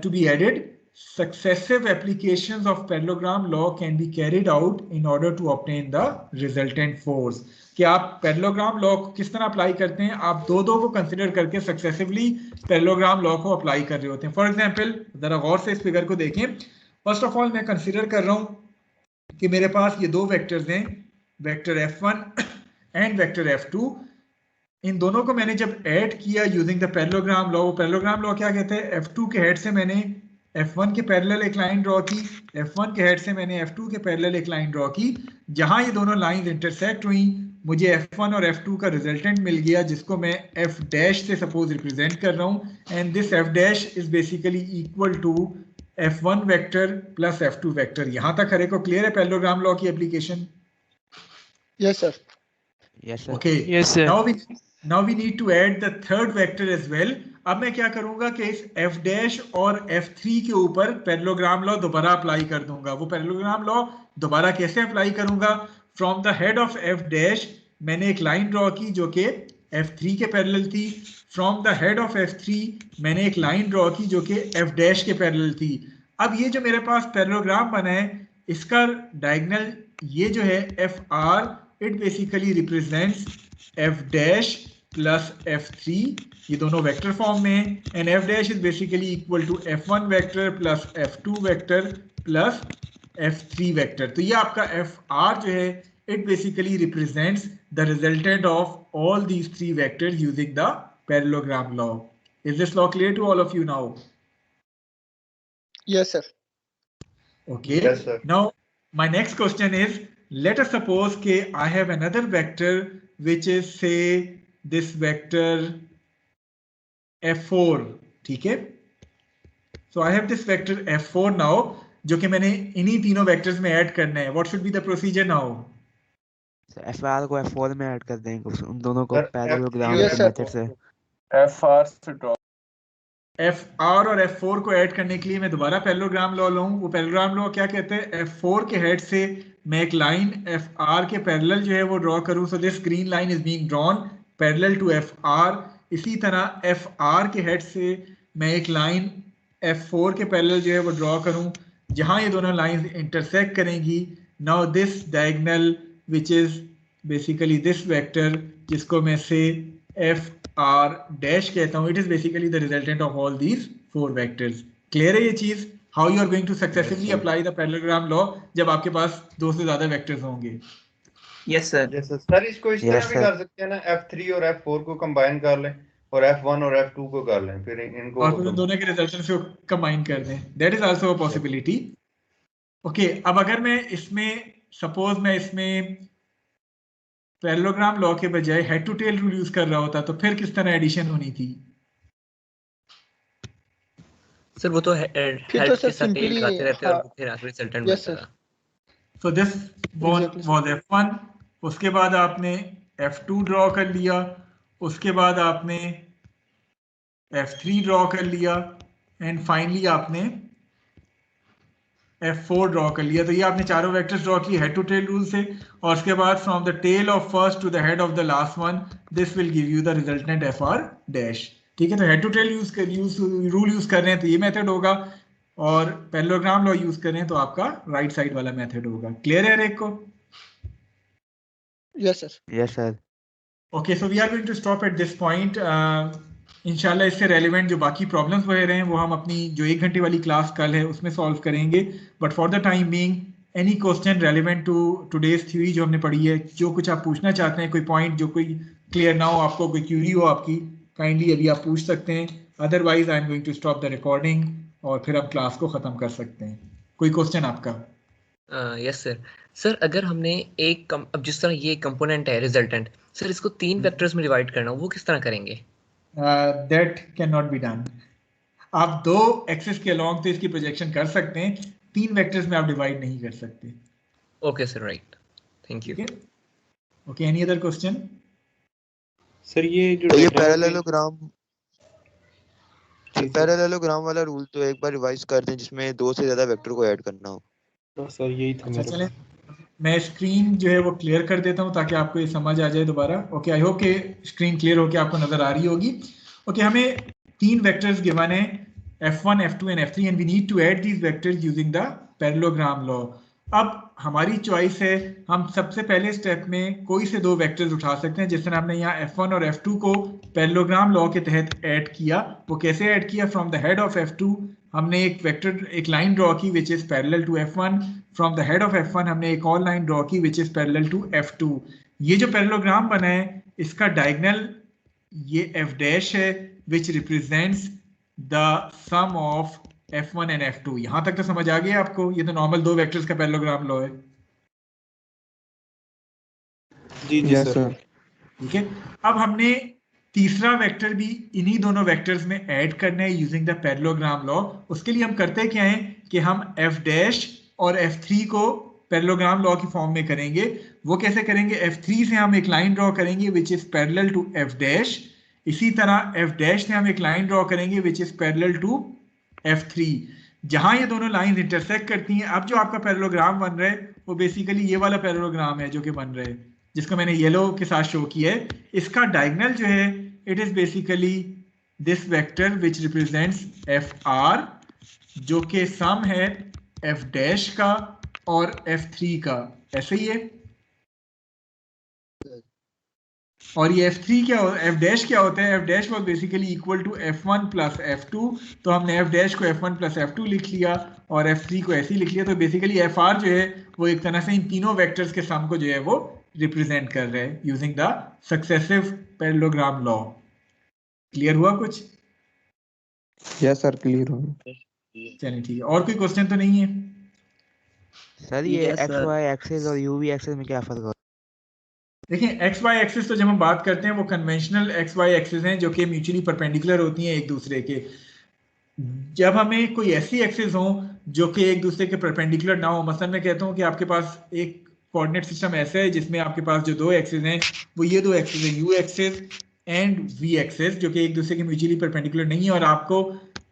to be added, successive applications of parallelogram law can be carried out in order to obtain the resultant force. कि आप parallelogram law को किस तरह अप्लाई करते हैं, आप दो को कंसिडर करके सक्सेसिवली पैरेललोग्राम लॉ को अप्लाई कर रहे होते हैं। फॉर एग्जांपल जरा गौर से इस फिगर को देखें। फर्स्ट ऑफ ऑल मैं कंसिडर कर रहा हूं कि मेरे पास ये दो वेक्टर्स हैं, vector f1 and vector f2। इन दोनों को मैंने जब ऐड किया यूजिंग द पैरेललोग्राम लॉ, वो पैरेललोग्राम लॉ क्या कहते हैं, f2 के हेड से मैंने f1 के पैरेलल एक लाइन ड्रॉ की, f1 के हेड से मैंने f2 के पैरेलल एक लाइन ड्रॉ की। जहां ये दोनों लाइंस इंटरसेक्ट हुई, मुझे f1 और f2 का रिजल्टेंट मिल गया, जिसको मैं f डैश से सपोज रिप्रेजेंट कर रहा हूं। And this f dash is basically equal to f1 vector plus f2 vector. यहां तक हर एक को क्लियर है पैरेललोग्राम लॉ की application? Yes sir. Yes, sir. Okay. Yes, sir. Now we need to add the third vector as well. अब मैं क्या करूंगा कि इस f डैश और f3 के ऊपर पैरेललोग्राम लॉ दोबारा अप्लाई कर दूंगा। वो पैरेललोग्राम लॉ दोबारा कैसे अप्लाई करूंगा? From the head of f dash मैंने एक लाइन ड्रॉ की जो कि f3 के पैरेलल थी। From the head of f3 मैंने एक लाइन ड्रॉ की जो कि f डैश के पैरेलल थी। अब ये जो मेरे पास पैरेललोग्राम बना है, इसका डायगोनल ये जो है fr, it basically represents f dash plus f3, ये दोनों वेक्टर फॉर्म में हैं। And f dash is basically equal to f1 vector plus f2 vector plus f3 vector. तो ये आपका fr जो है, it basically represents the resultant of all these three vectors using the parallelogram law. Is this law clear to all of you now? Yes sir. Okay. Yes, sir. Now my next question is, let us suppose that I have another vector which is say this vector f4, ठीक है? So I have this vector f4 now, जो कि मैंने इन्हीं तीनों vectors में add करना है। What should be the procedure now? fr को f4 में ऐड कर देंगे, उन दोनों को Sir, पैरेललोग्राम Yes, के sir. मेथड से। FR से ड्रॉ fr और f4 को ऐड करने के लिए मैं दोबारा पैरेललोग्राम लॉ लूं। वो पैरेललोग्राम लॉ क्या कहते हैं? f4 के हेड से मैं एक लाइन fr के पैरेलल जो है वो ड्रॉ करूं। So this green line is being drawn parallel to fr। इसी तरह fr के हेड से मैं एक लाइन f4 के पैरेलल जो है वो ड्रॉ करूं, जहां ये दोनों लाइंस इंटरसेक्ट करेंगी। Now this diagonal which is basically this vector, जिसको मैं से fr डैश कहता हूं, it is basically the resultant of all these four vectors. Clear है ये चीज? How you are going to successfully apply the parallelogram law जब आपके पास दो से ज्यादा वेक्टर्स होंगे? Yes sir. Yes, sir. Sir इसको इस Yes, तरह भी sir. कर सकते हैं ना, f3 और f4 को कंबाइन कर लें और f1 और f2 को कर लें, फिर इनको और फिर उन दोनों के रिजल्टेंट्स को कंबाइन कर दें। That is also a possibility. Okay, अब अगर मैं इसमें सपोज मैं इसमें पैरेललोग्राम लॉ के बजाय head to tail rule use कर रहा होता, तो फिर किस तरह एडिशन होनी थी? सर वो तो फिर हेड तो सर के साथ टेल सिंपली लगाते रहते हैं और फिर आखिरी रिजल्टेंट यस बनता सर। है। सो दिस वाज f1, उसके बाद आपने f2 ड्रॉ कर लिया, उसके बाद आपने f3 ड्रॉ कर लिया, एंड फाइनली आपने f4 ड्रॉ कर लिया। तो ये आपने चारों वेक्टर्स ड्रॉ किए हेड टू टेल रूल से, और उसके बाद from the tail of first to the head of the last one, this will give you the resultant fr dash. ठीक है, तो head to tail rule use कर रहे हैं तो ये मेथड होगा, और पैरेललोग्राम लॉ यूज कर रहे हैं तो आपका राइट साइड वाला मेथड होगा। क्लियर है रेक को? Yes sir. Yes, sir. Okay, so we are going to stop at this point. इंशाल्लाह इससे रेलिवेंट जो बाकी प्रॉब्लम्स वगैरह हैं वो हम अपनी जो 1 घंटे वाली क्लास कल है उसमें सॉल्व करेंगे। But for the time being, any question relevant to today's theory जो हमने पढ़ी है, जो कुछ आप पूछना चाहते हैं, कोई पॉइंट जो कोई क्लियर ना हो आपको, कोई क्यूरी हो आपकी, काइंडली अभी आप पूछ सकते हैं। Otherwise I am going to stop the recording और फिर हम क्लास को ख़त्म कर सकते हैं। कोई क्वेश्चन आपका? Yes sir. सर अगर हमने अब जिस तरह ये कंपोनेंट है रिजल्टेंट, सर इसको 3 वेक्टर्स में डिवाइड करना, वो किस तरह करेंगे? That can not be done. आप 2 एक्सिस के अलोंग तो इसकी प्रोजेक्शन कर सकते हैं, 3 वेक्टर्स में आप डिवाइड नहीं कर सकते। Okay sir, right, thank you. Okay, any other question? Sir ये जो पैरेललोग्राम वाला रूल तो एक बार रिवाइज कर दें जिसमें 2 से ज्यादा वेक्टर को ऐड करना हो। सर यही था। अच्छा चलें, मैं स्क्रीन जो है वो क्लियर कर देता हूं ताकि आपको ये समझ आ जाए दोबारा। ओके, आई होप कि स्क्रीन क्लियर होके आपको नजर आ रही होगी। ओके, हमें 3 वेक्टर्स गिवन है f1, f2 and f3 and we need to add these vectors using the parallelogram law. अब हमारी चॉइस है, हम सबसे पहले स्टेप में कोई से 2 वेक्टर्स उठा सकते हैं। जिस तरह हमने यहाँ f1 और f2 को पैरेललोग्राम लॉ के तहत ऐड किया। वो कैसे ऐड किया? From the head of f2 हमने एक लाइन ड्रॉ की which is parallel to f1। From the head of f1 हमने एक और लाइन ड्रॉ की which is parallel to f2। ये जो पैरेललोग्राम बना है इसका डायगोनल ये f डैश है which represents the sum of f1 and f2। यहां तक तो समझ आ गया आपको? ये तो नॉर्मल 2 वेक्टर्स का पैरेललोग्राम लॉ है। जी जी सर। ठीक है, अब हमने तीसरा वेक्टर भी इन्हीं दोनों वेक्टर्स में ऐड करना है यूजिंग द पैरेललोग्राम लॉ। उसके लिए हम करते क्या है कि हम f डैश और f3 को पैरेललोग्राम लॉ की फॉर्म में करेंगे। वो कैसे करेंगे? f3 से हम एक लाइन ड्रॉ करेंगे which is parallel to f dash. इसी तरह f डैश से हम एक लाइन ड्रॉ करेंगे which is parallel to f3। जहां ये दोनों लाइन इंटरसेक्ट करती हैं, अब जो आपका पैरेललोग्राम बन रहा है वो बेसिकली ये वाला पैरेललोग्राम है जो कि बन रहा है, जिसको मैंने येलो के साथ शो किया है। इसका डायगोनल जो है it is basically this vector which represents fr, जो कि सम है f डैश का और f3 का। ऐसे ही है। और ये f3 क्या f डैश क्या होता है? f dash was basically equal to f1 plus f2। तो हमने f डैश को f1 प्लस f2 लिख लिया और f3 को ऐसे ही लिख लिया। तो बेसिकली fr जो है वो एक तरह से इन तीनों वेक्टर्स के सम को जो है वो रिप्रेजेंट कर रहे हैं using the successive parallelogram law. Clear हुआ कुछ? यस सर, क्लियर हो। चलिए ठीक है, और कोई क्वेश्चन तो नहीं है? सर ये xy एक्सिस और uv एक्सिस में क्या फर्क है? देखिए, एक्स वाई एक्सिस तो जब हम बात करते हैं वो कन्वेंशनल एक्स वाई एक्सिस हैं जो कि म्यूचुअली परपेंडिकुलर होती हैं एक दूसरे के। जब हमें कोई ऐसी एक्सिस हो जो कि एक दूसरे के परपेंडिकुलर ना हो, मसलन मैं कहता हूँ कि आपके पास एक कोऑर्डिनेट सिस्टम ऐसा है जिसमें आपके पास जो 2 एक्सिस हैं वो ये 2 एक्सिस हैं, you axis and we axis, जो कि एक दूसरे के म्यूचुअली परपेंडिकुलर नहीं है और आपको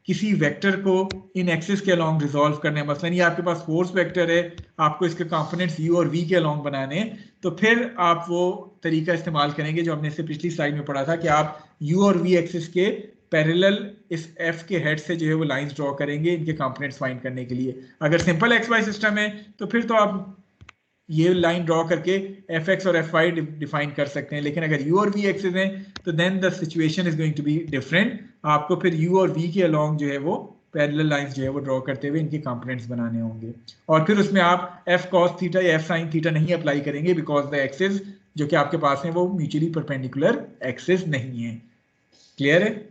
किसी वेक्टर को इन एक्सिस के अलोंग रिजॉल्व करना है। मसलन ये आपके पास फोर्स वेक्टर है, आपको इसके कंपोनेंट्स u और v के अलोंग बनाने हैं, तो फिर आप वो तरीका इस्तेमाल करेंगे जो हमने इससे पिछली स्लाइड में पढ़ा था कि आप u और v एक्सिस के पैरेलल इस f के हेड से जो है वो लाइंस ड्रॉ करेंगे इनके कंपोनेंट्स फाइंड करने के लिए। अगर सिंपल एक्स वाई सिस्टम है तो फिर तो आप ये लाइन ड्रॉ करके fx और fy डिफाइन कर सकते हैं, लेकिन अगर u और v एक्सिस हैं तो then the situation is going to be different. आपको फिर u और v के अलोंग जो है वो पैरेलल लाइंस जो है वो ड्रॉ करते हुए इनके कंपोनेंट्स बनाने होंगे और फिर उसमें आप f cos थीटा या f sin थीटा नहीं अप्लाई करेंगे बिकॉज द एक्सिस जो कि आपके पास है वो म्यूचुअली परपेंडिकुलर एक्सिस नहीं है। क्लियर है?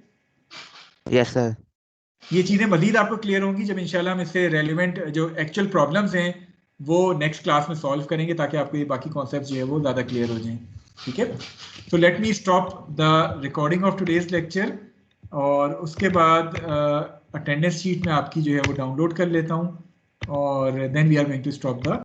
Yes sir. ये चीजें मजीद आपको क्लियर होंगी जब इंशाल्लाह हम इससे रेलिवेंट जो एक्चुअल प्रॉब्लम्स हैं वो नेक्स्ट क्लास में सॉल्व करेंगे ताकि आपको ये बाकी कॉन्सेप्ट जो है वो ज़्यादा क्लियर हो जाएं। ठीक है, तो let me stop the recording of today's lecture और उसके बाद अटेंडेंस शीट में आपकी जो है वो डाउनलोड कर लेता हूँ और then we are going to stop the